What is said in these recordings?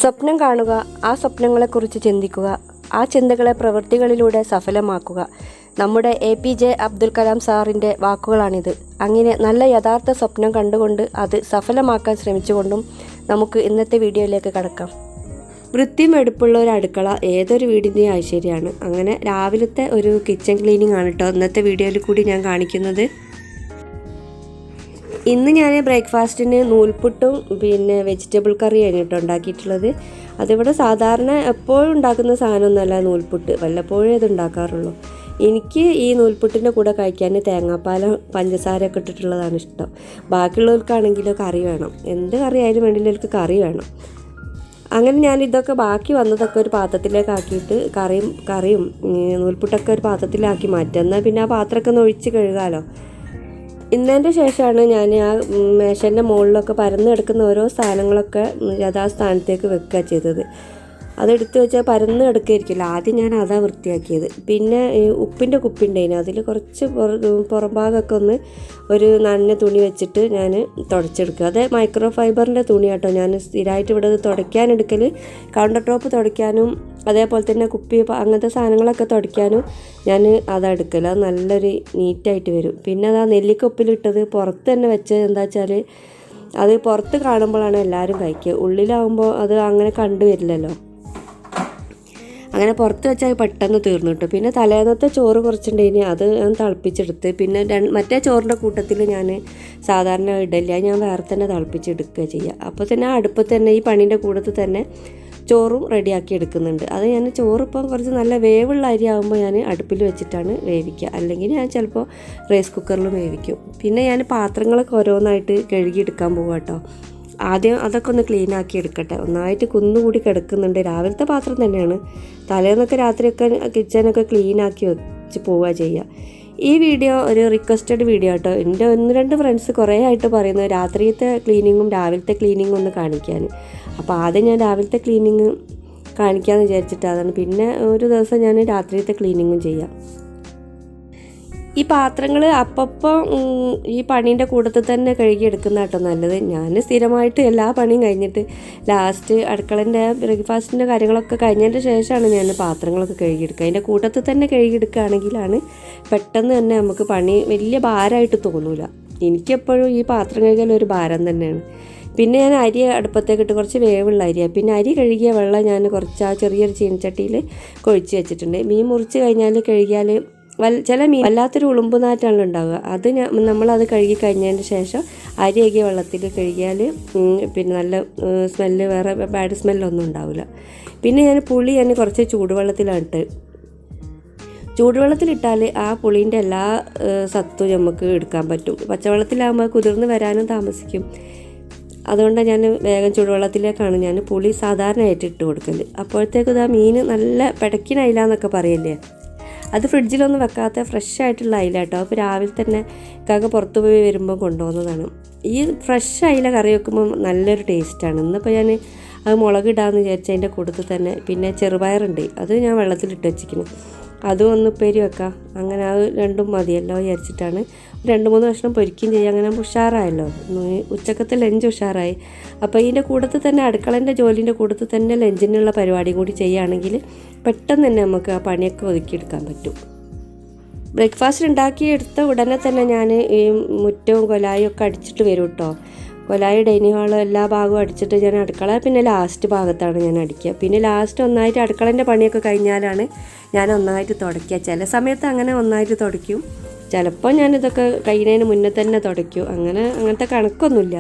സ്വപ്നം കാണുക, ആ സ്വപ്നങ്ങളെക്കുറിച്ച് ചിന്തിക്കുക, ആ ചിന്തകളെ പ്രവൃത്തികളിലൂടെ സഫലമാക്കുക. നമ്മുടെ APJ അബ്ദുൽ കലാം സാറിൻ്റെ വാക്കുകളാണിത്. അങ്ങനെ നല്ല യഥാർത്ഥ സ്വപ്നം കണ്ടുകൊണ്ട് അത് സഫലമാക്കാൻ ശ്രമിച്ചുകൊണ്ടും നമുക്ക് ഇന്നത്തെ വീഡിയോയിലേക്ക് കടക്കാം. വൃത്തിയും എടുപ്പുള്ള ഒരു അടുക്കള ഏതൊരു വീടിൻ്റെയും ഐശ്വര്യമാണ്. അങ്ങനെ രാവിലത്തെ ഒരു കിച്ചൺ ക്ലീനിങ് ആണ് കേട്ടോ ഇന്നത്തെ വീഡിയോയിൽ കൂടി ഞാൻ കാണിക്കുന്നത്. ഇന്ന് ഞാൻ ബ്രേക്ക്ഫാസ്റ്റിന് നൂൽപുട്ടും പിന്നെ വെജിറ്റബിൾ കറിയാണ് കേട്ടോ ഉണ്ടാക്കിയിട്ടുള്ളത്. അതിവിടെ സാധാരണ എപ്പോഴും ഉണ്ടാക്കുന്ന സാധനമൊന്നുമല്ല നൂൽപുട്ട്, വല്ലപ്പോഴേ ഇത് ഉണ്ടാക്കാറുള്ളൂ. എനിക്ക് ഈ നൂൽപുട്ടിൻ്റെ കൂടെ കഴിക്കാൻ തേങ്ങാപ്പാലും പഞ്ചസാരയൊക്കെ ഇട്ടിട്ടുള്ളതാണ് ഇഷ്ടം. ബാക്കിയുള്ളവർക്കാണെങ്കിലും കറി വേണം, എന്ത് കറി ആയാലും വേണ്ടിയില്ല, കറി വേണം. അങ്ങനെ ഞാൻ ഇതൊക്കെ ബാക്കി വന്നതൊക്കെ ഒരു പാത്രത്തിലേക്ക് ആക്കിയിട്ട് കറിയും നൂൽപുട്ടൊക്കെ ഒരു പാത്രത്തിലാക്കി മാറ്റുക. എന്നാൽ പിന്നെ ആ പാത്രമൊക്കെ ഒന്ന് ഒഴിച്ച് കഴുകാമല്ലോ. ഇന്നതിൻ്റെ ശേഷമാണ് ഞാൻ ആ മേശൻ്റെ മുകളിലൊക്കെ പരന്ന് കിടക്കുന്ന ഓരോ സാധനങ്ങളൊക്കെ യഥാസ്ഥാനത്തേക്ക് വെക്കുക ചെയ്തത്. അതെടുത്ത് വെച്ചാൽ പരന്ന് കിടക്കുകയായിരിക്കില്ല. ആദ്യം ഞാൻ അതാ വൃത്തിയാക്കിയത്. പിന്നെ ഉപ്പിൻ്റെ കുപ്പി ഉണ്ടായിരുന്നു, അതിൽ കുറച്ച് പുറംഭാഗമൊക്കെ ഒന്ന് ഒരു നനഞ്ഞ തുണി വെച്ചിട്ട് ഞാൻ തുടച്ചെടുക്കുക. അത് മൈക്രോ ഫൈബറിൻ്റെ തുണി കേട്ടോ. ഞാൻ സ്ഥിരമായിട്ട് ഇവിടെ തുടയ്ക്കാനെടുക്കൽ, കൗണ്ടർ ടോപ്പ് തുടയ്ക്കാനും അതേപോലെ തന്നെ കുപ്പി അങ്ങനത്തെ സാധനങ്ങളൊക്കെ തുടയ്ക്കാനും ഞാൻ അതെടുക്കൽ. അത് നല്ലൊരു നീറ്റായിട്ട് വരും. പിന്നെ അത് ആ നെല്ലിക്കൊപ്പിലിട്ടത് പുറത്ത് തന്നെ വെച്ചത് എന്താ വെച്ചാൽ അത് പുറത്ത് കാണുമ്പോഴാണ് എല്ലാവരും കഴിക്കുക, ഉള്ളിലാവുമ്പോൾ അത് അങ്ങനെ കണ്ടുവരില്ലല്ലോ. അങ്ങനെ പുറത്ത് വെച്ചാൽ പെട്ടെന്ന് തീർന്നു കിട്ടും. പിന്നെ തലേന്നത്തെ ചോറ് കുറച്ചുണ്ടെങ്കിൽ അത് ഞാൻ തിളപ്പിച്ചെടുത്ത് പിന്നെ മറ്റേ ചോറിൻ്റെ കൂട്ടത്തിൽ ഞാൻ സാധാരണ ഇടല്ല, ഞാൻ വേറെ തന്നെ തിളപ്പിച്ചെടുക്കുക ചെയ്യുക. അപ്പോൾ തന്നെ ആ അടുപ്പത്ത് തന്നെ ഈ പണീൻ്റെ കൂട്ടത്തിൽ തന്നെ ചോറും റെഡിയാക്കി എടുക്കുന്നുണ്ട്. അത് ഞാൻ ചോറിപ്പം കുറച്ച് നല്ല വേവുള്ള അരി ആകുമ്പോൾ ഞാൻ അടുപ്പിൽ വെച്ചിട്ടാണ് വേവിക്കുക, അല്ലെങ്കിൽ ഞാൻ ചിലപ്പോൾ റൈസ് കുക്കറിലും വേവിക്കും. പിന്നെ ഞാൻ പാത്രങ്ങളൊക്കെ ഓരോന്നായിട്ട് കഴുകിയെടുക്കാൻ പോകും കേട്ടോ. ആദ്യം അതൊക്കെ ഒന്ന് ക്ലീൻ ആക്കി എടുക്കട്ടെ. ഒന്നായിട്ട് കുന്നുകൂടി കിടക്കുന്നുണ്ട്. രാവിലത്തെ പാത്രം തന്നെയാണ്. തലേന്നൊക്കെ രാത്രിയൊക്കെ കിച്ചനൊക്കെ ക്ലീൻ ആക്കി വെച്ച് പോവുക ചെയ്യുക. ഈ വീഡിയോ ഒരു റിക്വസ്റ്റഡ് വീഡിയോ കേട്ടോ. എൻ്റെ 1-2 ഫ്രണ്ട്സ് കുറേ ആയിട്ട് പറയുന്നത് രാത്രിയത്തെ ക്ലീനിങ്ങും രാവിലത്തെ ക്ലീനിങ്ങും ഒന്ന് കാണിക്കാൻ. അപ്പോൾ ആദ്യം ഞാൻ രാവിലത്തെ ക്ലീനിങ് കാണിക്കാമെന്ന് വിചാരിച്ചിട്ടാണ്. പിന്നെ ഒരു ദിവസം ഞാൻ രാത്രിയത്തെ ക്ലീനിങ്ങും ചെയ്യാം. ഈ പാത്രങ്ങൾ അപ്പം ഈ പണീൻ്റെ കൂട്ടത്തിൽ തന്നെ കഴുകിയെടുക്കുന്ന കേട്ടോ നല്ലത്. ഞാൻ സ്ഥിരമായിട്ട് എല്ലാ പണിയും കഴിഞ്ഞിട്ട് ലാസ്റ്റ് അടുക്കളൻ്റെ ബ്രേക്ക്ഫാസ്റ്റിൻ്റെ കാര്യങ്ങളൊക്കെ കഴിഞ്ഞതിൻ്റെ ശേഷമാണ് ഞാൻ പാത്രങ്ങളൊക്കെ കഴുകിയെടുക്കുക. അതിൻ്റെ കൂട്ടത്തിൽ തന്നെ കഴുകിയെടുക്കുകയാണെങ്കിലാണ് പെട്ടെന്ന് തന്നെ നമുക്ക് പണി വലിയ ഭാരമായിട്ട് തോന്നില്ല. എനിക്കെപ്പോഴും ഈ പാത്രം കഴുകൽ ഒരു ഭാരം തന്നെയാണ്. പിന്നെ ഞാൻ അരി അടുപ്പത്തേക്കിട്ട് കുറച്ച് വേവുള്ള അരിയാണ്. പിന്നെ അരി കഴുകിയ വെള്ളം ഞാൻ കുറച്ച് ആ ചെറിയൊരു ചീനച്ചട്ടിയിൽ കൊഴിച്ച് വെച്ചിട്ടുണ്ട്. മീൻ മുറിച്ച് കഴിഞ്ഞാൽ കഴുകിയാൽ ചില മീൻ വല്ലാത്തൊരു ഉളുമ്പുനാറ്റാണല്ലോ ഉണ്ടാവുക. അത് നമ്മളത് കഴുകി കഴിഞ്ഞതിന് ശേഷം അരി കഴുകിയ വെള്ളത്തിൽ കഴുകിയാൽ പിന്നെ നല്ല സ്മെല്ല്, വേറെ ബാഡ് സ്മെല്ലൊന്നും ഉണ്ടാവില്ല. പിന്നെ ഞാൻ പുളി കുറച്ച് ചൂടുവെള്ളത്തിലിട്ട്, ചൂടുവെള്ളത്തിലിട്ടാൽ ആ പുളീൻ്റെ എല്ലാ സത്തും നമുക്ക് എടുക്കാൻ പറ്റും. പച്ചവെള്ളത്തിലാകുമ്പോൾ കുതിർന്ന് വരാനും താമസിക്കും. അതുകൊണ്ടാണ് ഞാൻ വേഗം ചൂടുവെള്ളത്തിലേക്കാണ് ഞാൻ പുളി സാധാരണയായിട്ട് ഇട്ട് കൊടുക്കൽ. അപ്പോഴത്തേക്കും ആ മീൻ നല്ല പിടക്കിന അയില എന്നൊക്കെ പറയല്ലേ, അത് ഫ്രിഡ്ജിലൊന്നും വെക്കാത്ത ഫ്രഷ് ആയിട്ടുള്ള അയില കേട്ടോ. അപ്പോൾ രാവിലെ തന്നെ കാക്ക പുറത്ത് പോയി വരുമ്പോൾ കൊണ്ടുപോകുന്നതാണ്. ഈ ഫ്രഷ് അയില കറി വെക്കുമ്പോൾ നല്ലൊരു ടേസ്റ്റാണ്. ഇന്നിപ്പോൾ ഞാൻ അത് മുളകിടാമെന്ന് വിചാരിച്ച അതിൻ്റെ കൂട്ടത്തിൽ തന്നെ പിന്നെ ചെറുപയറുണ്ട്, അത് ഞാൻ വെള്ളത്തിലിട്ട് വെച്ചിരിക്കുന്നു. അതും ഒന്ന് ഉപ്പേരി വെക്കാം. അങ്ങനെ അത് രണ്ടും മതിയല്ലോ വിചാരിച്ചിട്ടാണ് 2-3 കഷ്ണം പൊരിക്കുകയും ചെയ്യാം. അങ്ങനെ ഉഷാറായല്ലോ, ഉച്ചക്കത്തെ ലഞ്ച് ഉഷാറായി. അപ്പോൾ ഇതിൻ്റെ കൂട്ടത്തിൽ തന്നെ അടുക്കളൻ്റെ ജോലിൻ്റെ കൂട്ടത്തിൽ തന്നെ ലഞ്ചിനുള്ള പരിപാടിയും കൂടി ചെയ്യുകയാണെങ്കിൽ പെട്ടെന്ന് തന്നെ നമുക്ക് ആ പണിയൊക്കെ ഒതുക്കിയെടുക്കാൻ പറ്റും. ബ്രേക്ക്ഫാസ്റ്റ് ഉണ്ടാക്കിയെടുത്ത ഉടനെ തന്നെ ഞാൻ ഈ മുറ്റവും കൊലായും ഒക്കെ അടിച്ചിട്ട് വരും കേട്ടോ. കൊലായി ഡൈനിങ് ഹാളും എല്ലാ ഭാഗവും അടിച്ചിട്ട് ഞാൻ അടുക്കള പിന്നെ ലാസ്റ്റ് ഭാഗത്താണ് ഞാൻ അടിക്കുക. പിന്നെ ലാസ്റ്റ് ഒന്നായിട്ട് അടുക്കളൻ്റെ പണിയൊക്കെ കഴിഞ്ഞാലാണ് ഞാൻ ഒന്നായിട്ട് തുടയ്ക്കുക. ചില സമയത്ത് അങ്ങനെ ഒന്നായിട്ട് തുടയ്ക്കും, ചിലപ്പോൾ ഞാനിതൊക്കെ കഴിയുന്നതിന് മുന്നേ തന്നെ തുടയ്ക്കും. അങ്ങനത്തെ കണക്കൊന്നുമില്ല.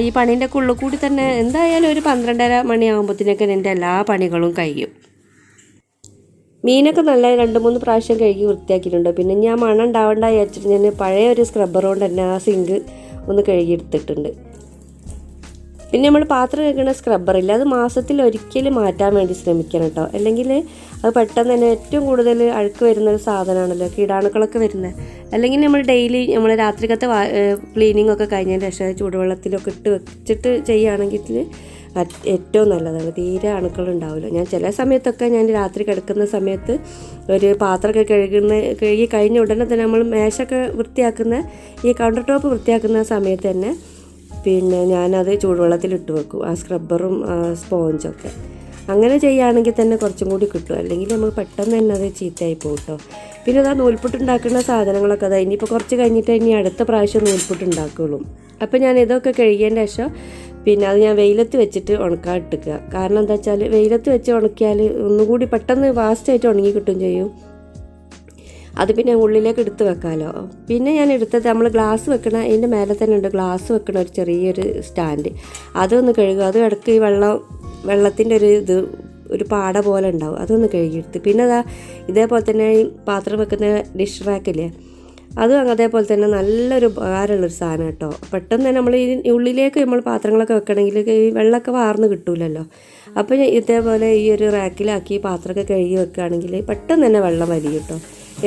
ഈ പണീൻ്റെ ഉള്ളിൽ കൂടി തന്നെ എന്തായാലും ഒരു 12:30 മണിയാകുമ്പോഴത്തേനൊക്കെ എൻ്റെ എല്ലാ പണികളും കഴിയും. മീനൊക്കെ നല്ല 2-3 പ്രാവശ്യം കഴുകി വൃത്തിയാക്കിയിട്ടുണ്ട്. പിന്നെ ഞാൻ മണം ഉണ്ടാവേണ്ട വിചാരിച്ചിട്ട് ഞാൻ പഴയ ഒരു സ്ക്രബ്ബർ കൊണ്ട് തന്നെ ആ സിങ്ക് ഒന്ന് കഴുകിയെടുത്തിട്ടുണ്ട്. പിന്നെ നമ്മൾ പാത്രം കഴുകുന്ന സ്ക്രബ്ബറില്ല, അത് മാസത്തിൽ ഒരിക്കൽ മാറ്റാൻ വേണ്ടി ശ്രമിക്കണം കേട്ടോ. അല്ലെങ്കിൽ അത് പെട്ടെന്ന് തന്നെ ഏറ്റവും കൂടുതൽ അഴുക്ക് വരുന്നൊരു സാധനമാണല്ലോ, കീടാണുക്കളൊക്കെ വരുന്നത്. അല്ലെങ്കിൽ നമ്മൾ ഡെയിലി നമ്മൾ രാത്രിക്കത്തെ ക്ലീനിങ് ഒക്കെ കഴിഞ്ഞതിന് ശേഷം ചൂടുവെള്ളത്തിലൊക്കെ ഇട്ട് വെച്ചിട്ട് ചെയ്യുകയാണെങ്കിൽ ഏറ്റവും നല്ലതാണ്. തീരെ അണുക്കളുണ്ടാവില്ല. ഞാൻ ചില സമയത്തൊക്കെ ഞാൻ രാത്രി കിടക്കുന്ന സമയത്ത് ഒരു പാത്രമൊക്കെ കഴുകി കഴിഞ്ഞ ഉടനെ തന്നെ നമ്മൾ മേശൊക്കെ വൃത്തിയാക്കുന്ന ഈ കൗണ്ടർ ടോപ്പ് വൃത്തിയാക്കുന്ന സമയത്ത് തന്നെ പിന്നെ ഞാനത് ചൂടുവെള്ളത്തിലിട്ട് വെക്കും, ആ സ്ക്രബ്ബറും സ്പോഞ്ചൊക്കെ. അങ്ങനെ ചെയ്യുകയാണെങ്കിൽ തന്നെ കുറച്ചും കൂടി കിട്ടും, അല്ലെങ്കിൽ നമുക്ക് പെട്ടെന്ന് തന്നെ അത് ചീത്തയായി പോകും കേട്ടോ. പിന്നെ അതാ നൂൽപുട്ട് ഉണ്ടാക്കുന്ന സാധനങ്ങളൊക്കെ അതാ ഇനിയിപ്പോൾ കുറച്ച് കഴിഞ്ഞിട്ട് ഇനി അടുത്ത പ്രാവശ്യം നൂൽപുട്ട് ഉണ്ടാക്കുകയുള്ളൂ. അപ്പോൾ ഞാൻ ഇതൊക്കെ കഴുകിയതിൻ്റെ ശേഷം പിന്നെ അത് ഞാൻ വെയിലത്ത് വെച്ചിട്ട് ഉണക്കാൻ ഇട്ടിക്കുക. കാരണം എന്താ വെച്ചാൽ വെയിലത്ത് വെച്ച് ഉണക്കിയാൽ ഒന്നുകൂടി പെട്ടെന്ന് ഫാസ്റ്റായിട്ട് ഉണങ്ങി കിട്ടും ചെയ്യും. അത് പിന്നെ ഉള്ളിലേക്ക് എടുത്ത് വെക്കാമല്ലോ. പിന്നെ ഞാൻ എടുത്തത് നമ്മൾ ഗ്ലാസ് വെക്കണ അതിൻ്റെ മേലെ തന്നെ ഉണ്ട് ഗ്ലാസ് വെക്കണ ഒരു ചെറിയൊരു സ്റ്റാൻഡ്. അതൊന്ന് കഴുകുക. അത് ഇടയ്ക്ക് ഈ വെള്ളത്തിൻ്റെ ഒരു പാട പോലെ ഉണ്ടാവും, അതൊന്ന് കഴുകിയെടുത്ത്. പിന്നെ ഇതേപോലെ തന്നെ ഈ പാത്രം വെക്കുന്ന ഡിഷ് റാക്കില്ലേ, അതും അതേപോലെ തന്നെ നല്ലൊരു ഉപകാരമുള്ളൊരു സാധനം കേട്ടോ. പെട്ടെന്ന് തന്നെ നമ്മൾ ഈ ഉള്ളിലേക്ക് നമ്മൾ പാത്രങ്ങളൊക്കെ വെക്കണമെങ്കിൽ ഈ വെള്ളമൊക്കെ വാർന്ന് കിട്ടൂലല്ലോ. അപ്പോൾ ഇതേപോലെ ഈ ഒരു റാക്കിലാക്കി പാത്രമൊക്കെ കഴുകി വെക്കുകയാണെങ്കിൽ പെട്ടെന്ന് തന്നെ വെള്ളം വലിയും കേട്ടോ.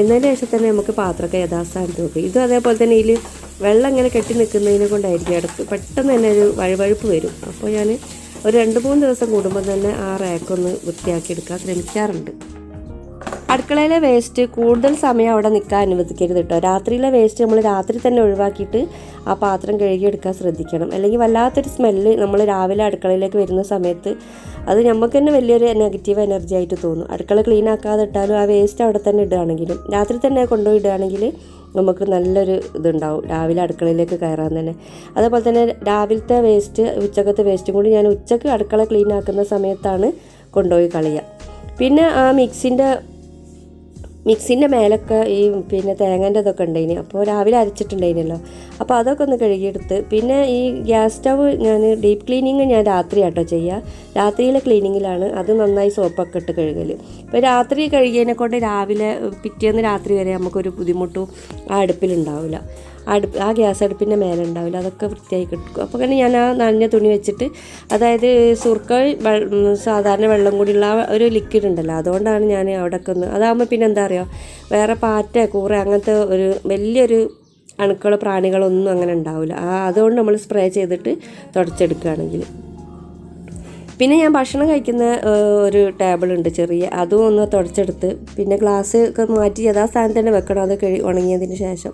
എന്നതിന് ശേഷം തന്നെ നമുക്ക് പാത്രമൊക്കെ യഥാസ്ഥാനത്ത് വെക്കും. ഇതും അതേപോലെ തന്നെ ഇതിൽ വെള്ളം ഇങ്ങനെ കെട്ടി നിൽക്കുന്നതിനെ കൊണ്ടായിരിക്കും ഇടയ്ക്ക് പെട്ടെന്ന് തന്നെ ഒരു വഴുവഴുപ്പ് വരും. അപ്പോൾ ഞാൻ ഒരു 2-3 ദിവസം കൂടുമ്പോൾ തന്നെ ആ റാക്കൊന്ന് വൃത്തിയാക്കി എടുക്കാൻ ശ്രമിക്കാറുണ്ട്. അടുക്കളയിലെ വേസ്റ്റ് കൂടുതൽ സമയം അവിടെ നിൽക്കാൻ അനുവദിക്കരുത് കേട്ടോ. രാത്രിയിലെ വേസ്റ്റ് നമ്മൾ രാത്രി തന്നെ ഒഴിവാക്കിയിട്ട് ആ പാത്രം കഴുകിയെടുക്കാൻ ശ്രദ്ധിക്കണം. അല്ലെങ്കിൽ വല്ലാത്തൊരു സ്മെല്ല് നമ്മൾ രാവിലെ അടുക്കളയിലേക്ക് വരുന്ന സമയത്ത് അത് നമുക്ക് തന്നെ വലിയൊരു നെഗറ്റീവ് എനർജി ആയിട്ട് തോന്നും. അടുക്കള ക്ലീൻ ആക്കാതെ ഇട്ടാലും ആ വേസ്റ്റ് അവിടെ തന്നെ ഇടുകയാണെങ്കിലും രാത്രി തന്നെ കൊണ്ടുപോയി ഇടുകയാണെങ്കിൽ നമുക്ക് നല്ലൊരു ഇതുണ്ടാവും രാവിലെ അടുക്കളയിലേക്ക് കയറാൻ തന്നെ. അതേപോലെ തന്നെ രാവിലത്തെ വേസ്റ്റ് ഉച്ചക്കത്തെ വേസ്റ്റും കൂടി ഞാൻ ഉച്ചക്ക് അടുക്കള ക്ലീൻ ആക്കുന്ന സമയത്താണ് കൊണ്ടുപോയി കളയുക. പിന്നെ ആ മിക്സിൻ്റെ മേലൊക്കെ ഈ പിന്നെ തേങ്ങേൻ്റെ ഇതൊക്കെ ഉണ്ടായിന്, അപ്പോൾ രാവിലെ അരച്ചിട്ടുണ്ടായിരുന്നല്ലോ, അപ്പോൾ അതൊക്കെ ഒന്ന് കഴുകിയെടുത്ത്. പിന്നെ ഈ ഗ്യാസ് സ്റ്റവ് ഞാൻ ഡീപ്പ് ക്ലീനിങ് ഞാൻ രാത്രി ആട്ടോ ചെയ്യുക. രാത്രിയിലെ ക്ലീനിങ്ങിലാണ് അത് നന്നായി സോപ്പൊക്കെ ഇട്ട് കഴുകൽ. ഇപ്പോൾ രാത്രി കഴുകിയതിനെ കൊണ്ട് രാവിലെ പിറ്റേന്ന് രാത്രി വരെ നമുക്കൊരു ബുദ്ധിമുട്ടും ആ അടുപ്പിലുണ്ടാവില്ല. ആ ഗ്യാസ് അടുപ്പിൻ്റെ മേലെ ഉണ്ടാവില്ല, അതൊക്കെ വൃത്തിയായി കിട്ടും. അപ്പോൾ അങ്ങനെ ഞാൻ ആ നനഞ്ഞ തുണി വെച്ചിട്ട്, അതായത് സുർക്ക സാധാരണ വെള്ളം കൂടിയുള്ള ഒരു ലിക്വിഡ് ഉണ്ടല്ലോ, അതുകൊണ്ടാണ് ഞാൻ അവിടെയൊക്കെ ഒന്ന് അതാകുമ്പോൾ പിന്നെ എന്താ പറയുക, വേറെ പാറ്റ കൂറ അങ്ങനത്തെ ഒരു വലിയൊരു അണുക്കളോ പ്രാണികളൊന്നും അങ്ങനെ ഉണ്ടാവില്ല. അതുകൊണ്ട് നമ്മൾ സ്പ്രേ ചെയ്തിട്ട് തുടച്ചെടുക്കുകയാണെങ്കിൽ. പിന്നെ ഞാൻ ഭക്ഷണം കഴിക്കുന്ന ഒരു ടേബിളുണ്ട് ചെറിയ, അതും ഒന്ന് തുടച്ചെടുത്ത് പിന്നെ ഗ്ലാസ് ഒക്കെ മാറ്റി യഥാസ്ഥാനത്ത് തന്നെ വെക്കണം, അത് ഉണങ്ങിയതിന് ശേഷം.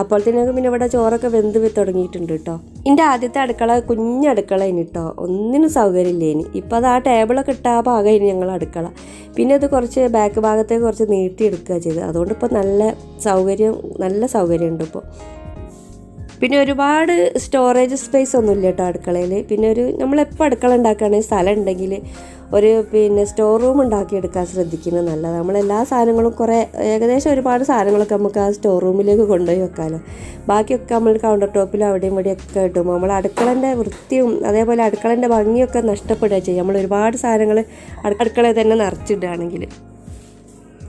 അപ്പോഴത്തേനൊക്കെ പിന്നെ ഇവിടെ ചോറൊക്കെ വെന്ത് തുടങ്ങിയിട്ടുണ്ട് കേട്ടോ. എൻ്റെ ആദ്യത്തെ അടുക്കള കുഞ്ഞടുക്കള ഇനി കേട്ടോ, ഒന്നിനും സൗകര്യമില്ല ഇനി. ഇപ്പോൾ അത് ആ ടേബിളൊക്കെ ഇട്ട ആ ഭാഗം ഇനി ഞങ്ങൾ അടുക്കള. പിന്നെ അത് കുറച്ച് ബാക്ക് ഭാഗത്തേക്ക് കുറച്ച് നീട്ടിയെടുക്കുക ചെയ്ത്, അതുകൊണ്ട് ഇപ്പോൾ നല്ല സൗകര്യമുണ്ട് ഇപ്പോൾ. പിന്നെ ഒരുപാട് സ്റ്റോറേജ് സ്പേസ് ഒന്നുമില്ല കേട്ടോ അടുക്കളയിൽ. പിന്നെ നമ്മളെപ്പോൾ അടുക്കള ഉണ്ടാക്കുകയാണെങ്കിൽ സ്ഥലം ഉണ്ടെങ്കിൽ പിന്നെ സ്റ്റോർ റൂം ഉണ്ടാക്കിയെടുക്കാൻ ശ്രദ്ധിക്കുന്നത് നല്ലതാണ്. നമ്മളെല്ലാ സാധനങ്ങളും ഏകദേശം ഒരുപാട് സാധനങ്ങളൊക്കെ നമുക്ക് ആ സ്റ്റോർ റൂമിലേക്ക് കൊണ്ടുപോയി വെക്കാമല്ലോ. ബാക്കിയൊക്കെ നമ്മൾ കൗണ്ടർ ടോപ്പിലും അവിടെയും ഇവിടെയൊക്കെ ഇട്ടുമ്പോൾ നമ്മൾ അടുക്കളൻ്റെ വൃത്തിയും അതേപോലെ അടുക്കളൻ്റെ ഭംഗിയൊക്കെ നഷ്ടപ്പെടുക ചെയ്യും. നമ്മൾ ഒരുപാട് സാധനങ്ങൾ അടുക്കളയിൽ തന്നെ നിറച്ചിടുകയാണെങ്കിൽ.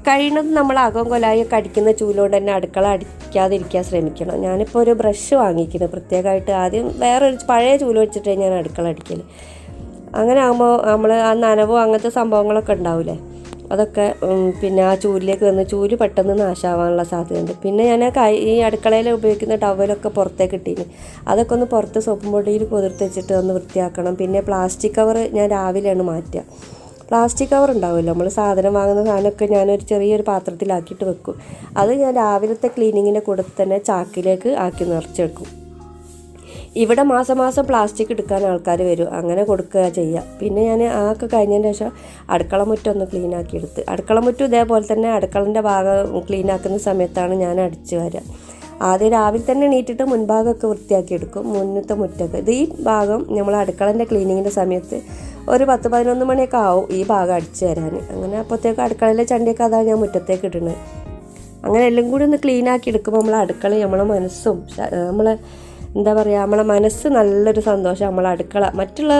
കഴിയുന്നത് നമ്മൾ അകം കൊലായൊക്കെ അടിക്കുന്ന ചൂലുകൊണ്ട് തന്നെ അടുക്കള അടിക്കാതിരിക്കാൻ ശ്രമിക്കണം. ഞാനിപ്പോൾ ഒരു ബ്രഷ് വാങ്ങിക്കുന്നത് പ്രത്യേകമായിട്ട്. ആദ്യം വേറൊരു പഴയ ചൂല് വെച്ചിട്ടേ ഞാൻ അടുക്കള അടിക്കൽ. അങ്ങനെ ആകുമ്പോൾ നമ്മൾ ആ നനവോ അങ്ങനത്തെ സംഭവങ്ങളൊക്കെ ഉണ്ടാവില്ലേ, അതൊക്കെ പിന്നെ ആ ചൂലിലേക്ക് വന്ന് ചൂല് പെട്ടെന്ന് നാശാവാനുള്ള സാധ്യതയുണ്ട്. പിന്നെ ഞാൻ ഈ അടുക്കളയിൽ ഉപയോഗിക്കുന്ന ടവലൊക്കെ പുറത്തേക്ക് ഇട്ടീന്, അതൊക്കെ ഒന്ന് പുറത്ത് സോപ്പും പൊടിയിൽ കുതിർത്ത് വെച്ചിട്ട് ഒന്ന് വൃത്തിയാക്കണം. പിന്നെ പ്ലാസ്റ്റിക് കവർ ഞാൻ രാവിലെയാണ് മാറ്റുക. പ്ലാസ്റ്റിക് കവർ ഉണ്ടാവുമല്ലോ, നമ്മൾ സാധനം വാങ്ങുന്ന സാധനമൊക്കെ ഞാനൊരു ചെറിയൊരു പാത്രത്തിലാക്കിയിട്ട് വെക്കും. അത് ഞാൻ രാവിലത്തെ ക്ലീനിങ്ങിൻ്റെ കൂടെ തന്നെ ചാക്കിലേക്ക് ആക്കി നിറച്ചെടുക്കും. ഇവിടെ മാസം പ്ലാസ്റ്റിക് എടുക്കാൻ ആൾക്കാർ വരും, അങ്ങനെ കൊടുക്കുക ചെയ്യുക. പിന്നെ ഞാൻ ആക്കെ കഴിഞ്ഞതിന് ശേഷം അടുക്കള മുറ്റം ഒന്ന് ക്ലീൻ ആക്കി എടുത്ത്, അടുക്കള മുറ്റം ഇതേപോലെ തന്നെ അടുക്കളൻ്റെ ഭാഗം ക്ലീൻ ആക്കുന്ന സമയത്താണ് ഞാൻ അടിച്ചു വരിക. ആദ്യം രാവിലെ തന്നെ എണീറ്റിട്ട് മുൻഭാഗമൊക്കെ വൃത്തിയാക്കി എടുക്കും, മുന്നത്തെ മുറ്റൊക്കെ. ഇത് ഈ ഭാഗം നമ്മൾ അടുക്കളൻ്റെ ക്ലീനിങ്ങിൻ്റെ സമയത്ത് ഒരു 10-11 മണിയൊക്കെ ആവും ഈ ഭാഗം അടിച്ചു തരാൻ. അങ്ങനെ അപ്പോഴത്തേക്ക് അടുക്കളയിലെ ചണ്ടിയൊക്കെ അതാണ് ഞാൻ മുറ്റത്തേക്ക് ഇടുന്നത്. അങ്ങനെ എല്ലാം കൂടി ഒന്ന് ക്ലീൻ ആക്കി എടുക്കുമ്പോൾ നമ്മളെ അടുക്കള നമ്മളെ മനസ്സും നമ്മളെ മനസ്സ് നല്ലൊരു സന്തോഷം. നമ്മളെ അടുക്കള മറ്റുള്ള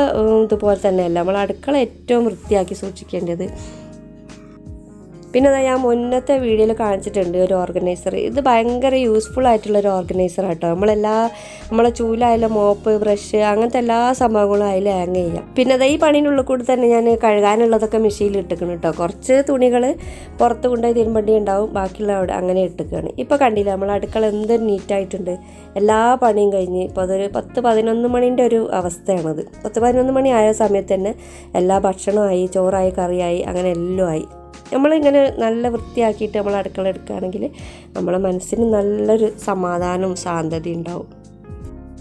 ഇതുപോലെ തന്നെയല്ല, നമ്മളെ അടുക്കള ഏറ്റവും വൃത്തിയാക്കി സൂക്ഷിക്കേണ്ടത്. പിന്നെ ഞാൻ മുന്നത്തെ വീഡിയോയിൽ കാണിച്ചിട്ടുണ്ട് ഒരു ഓർഗനൈസർ. ഇത് ഭയങ്കര യൂസ്ഫുൾ ആയിട്ടുള്ളൊരു ഓർഗനൈസർ ആട്ടോ. നമ്മളെ ചൂലായാലും മോപ്പ്, ബ്രഷ് അങ്ങനത്തെ എല്ലാ സംഭവങ്ങളും അതിൽ ഹാങ് ചെയ്യാം. പിന്നെ ഈ പണീനുള്ളിൽ കൂടി തന്നെ ഞാൻ കഴുകാനുള്ളതൊക്കെ മെഷീനിൽ ഇട്ടിക്കണം കേട്ടോ. കുറച്ച് തുണികൾ പുറത്ത് കൊണ്ടുപോയി തിരുമ്പണ്ടി ഉണ്ടാവും, ബാക്കിയുള്ള അവിടെ അങ്ങനെ ഇട്ടിക്കുകയാണ്. ഇപ്പോൾ കണ്ടില്ല നമ്മൾ അടുക്കള എന്തൊരു നീറ്റായിട്ടുണ്ട്. എല്ലാ പണിയും കഴിഞ്ഞ് ഇപ്പോൾ അതൊരു 10-11 മണീൻ്റെ ഒരു അവസ്ഥയാണത്. 10-11 മണി ആയ സമയത്ത് തന്നെ എല്ലാ ഭക്ഷണമായി, ചോറായി, കറിയായി, അങ്ങനെ എല്ലാം ആയി. നമ്മളിങ്ങനെ നല്ല വൃത്തിയാക്കിയിട്ട് നമ്മൾ അടുക്കള എടുക്കുകയാണെങ്കിൽ നമ്മളെ മനസ്സിന് നല്ലൊരു സമാധാനവും ശാന്തതയും ഉണ്ടാവും.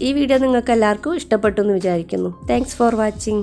ഈ വീഡിയോ നിങ്ങൾക്ക് എല്ലാവർക്കും ഇഷ്ടപ്പെട്ടു എന്ന് വിചാരിക്കുന്നു. Thanks for watching.